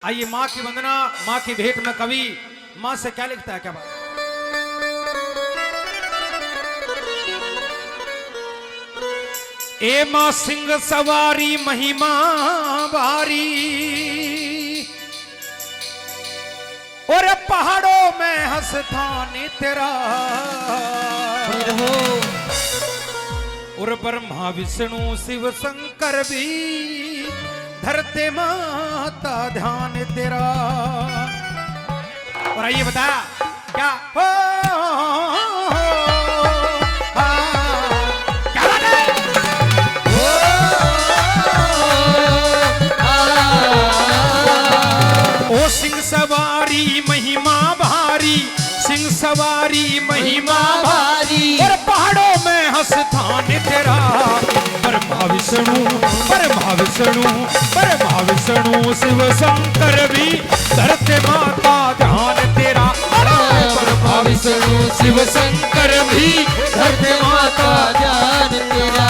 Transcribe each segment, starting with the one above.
आइए माँ की वंदना, माँ की भेंट में कवि माँ से क्या लिखता है, क्या बात। ए माँ सिंह सवारी महिमा भारी, और पहाड़ों में हंसथानी तेरा, और ब्रह्मा विष्णु शिव शंकर भी धरते माता ध्यान तेरा। और आइए बता क्या हो, क्या बात है? ओ सिंह सवारी महिमा भारी, सिंह सवारी महिमा भारी, और पहाड़ों में हंसथान तेरा, ब्रह्मा विष्णु ब्रह्मा विष्णु ब्रह्मा विष्णु शिव शंकर भी धरते माता ध्यान तेरा, ब्रह्मा विष्णु शिव शंकर भी धरते माता ध्यान तेरा।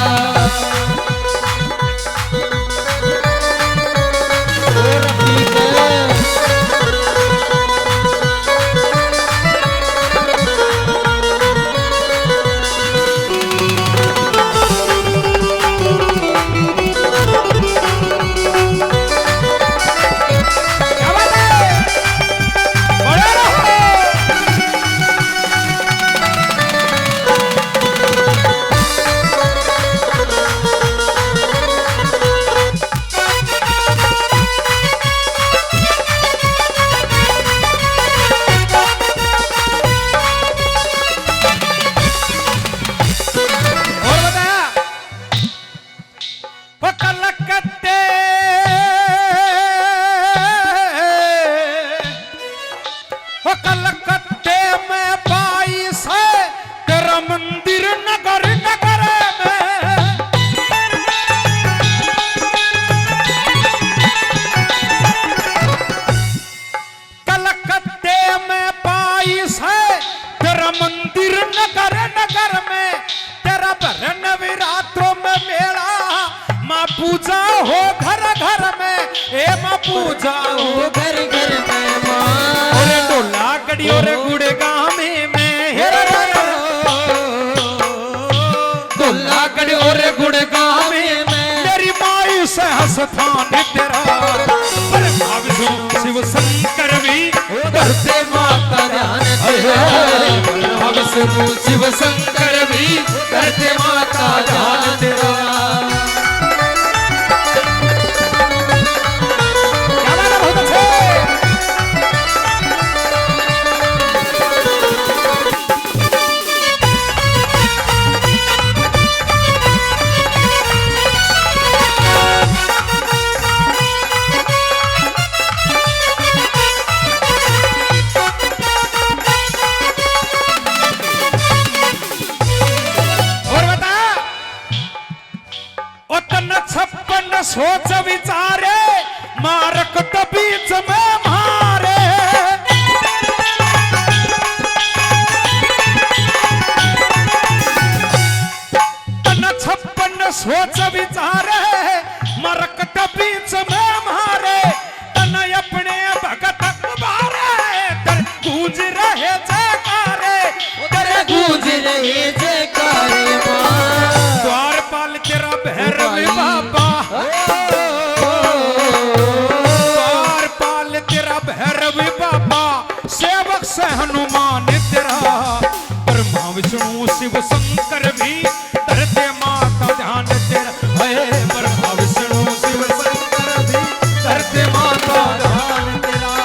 मंदिर नगर नगर में, कलकत्ते में 22 है तेरा मंदिर नगर नगर में, तेरा भर नवरात्रों में मेला, माँ पूजा हो घर घर में, ए माँ पूजा हो घर घर में माँ, और डोला गड़ी और गुड़गांव में और गुड़गांव में मेरी मायू से हंसथान तेरा, ब्रह्मा विष्णु शिव शंकर भी धरते माता ध्यान तेरा, ब्रह्मा विष्णु शिव शंकर भी धरते माता ध्यान तेरा। क्या बात है, बहुत अच्छे। सोच विचारे मारक तो बीच में मारे, तन 56 सोच विचारे मारक तो बीच में मारे, तन अपने भगत मारे, तर गूंज रहे जयकारे, तेरे गूंज रहे जयकारे माँ, द्वारपाल तेरा भैरव बाबा, भैरव बाबा सेवक से हनुमान तेरा, ब्रह्मा विष्णु शिव शंकर भी धरते माता ध्यान तेरा, हे ब्रह्मा विष्णु शिव शंकर भी धरते माता ध्यान तेरा।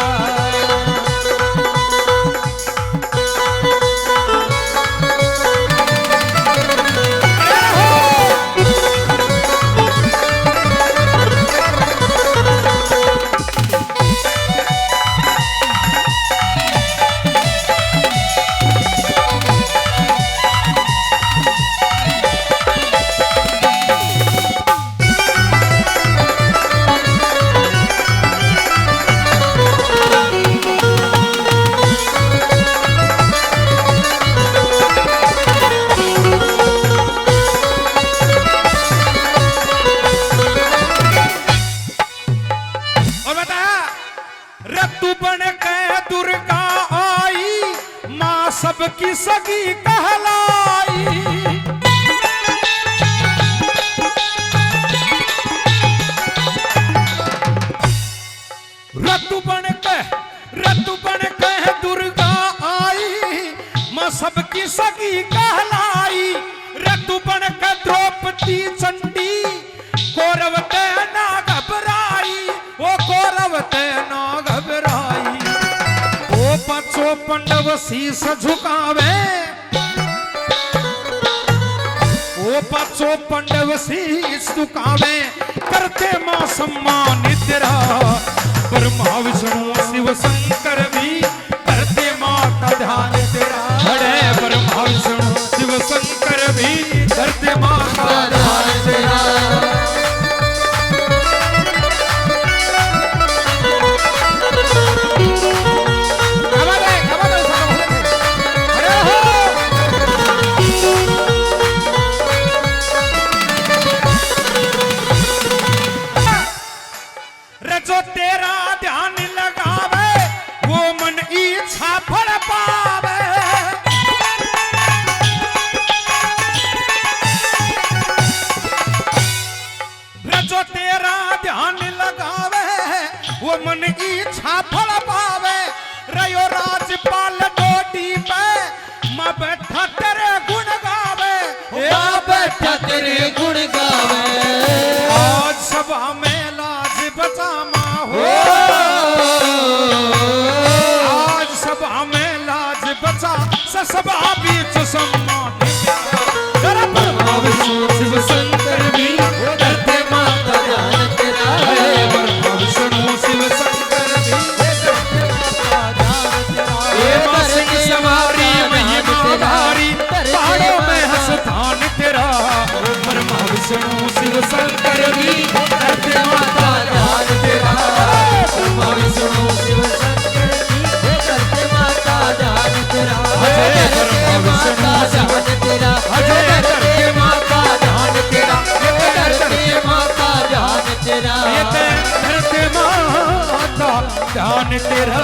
रतु बन के दुर्गा आई, माँ सबकी सगी कहलाई। रतु बन के दुर्गा आई, माँ सबकी सगी कहलाई। रतु बन के द्रौपदी चंडी, कौरव ते ना घबराई, वो कौरव ते ना घबराई। ओ पांचों पांडव शीस झुकावे, ओ पांचों पांडव शीस झुकावे, करते मां सम्मानित तेरा। ब्रह्मा विष्णु शिव शंकर भी करते मां का ध्यान तेरा। अरे ब्रह्मा विष्णु शिव शंकर भी करते मां का ध्यान तेरा। जो तेरा ध्यान लगावे, वो मन इच्छा फल पावे। जो तेरा ध्यान लगावे, वो मन इच्छा फल पावे। रयो राजपाल डोडी पे, माँ बैठा तेरे गुण गावे, माँ बैठा तेरे गुण गावे। आज सभा में लाज बचा माँ हो, आज सभा में लाज बचा, सभा बीच सम्मान। ब्रह्मा विष्णु शिव शंकर भी करते माँ का ध्यान तेरा। ब्रह्मा विष्णु शिव शंकर भी करते माँ का ध्यान तेरा। ये माँ सिंह सवारी महिमा भारी, पहाड़ों में है स्थान तेरा। ब्रह्मा विष्णु शिव शंकर भी करते माँ का ध्यान तेरा। ब्रह्मा विष्णु शिव शंकर भी करते माँ का ध्यान तेरा। अजय ब्रह्मा विष्णु शिव तेरा, अजय करते माँ का ध्यान तेरा। करते माँ का ध्यान तेरा। ये करते माँ का ध्यान तेरा।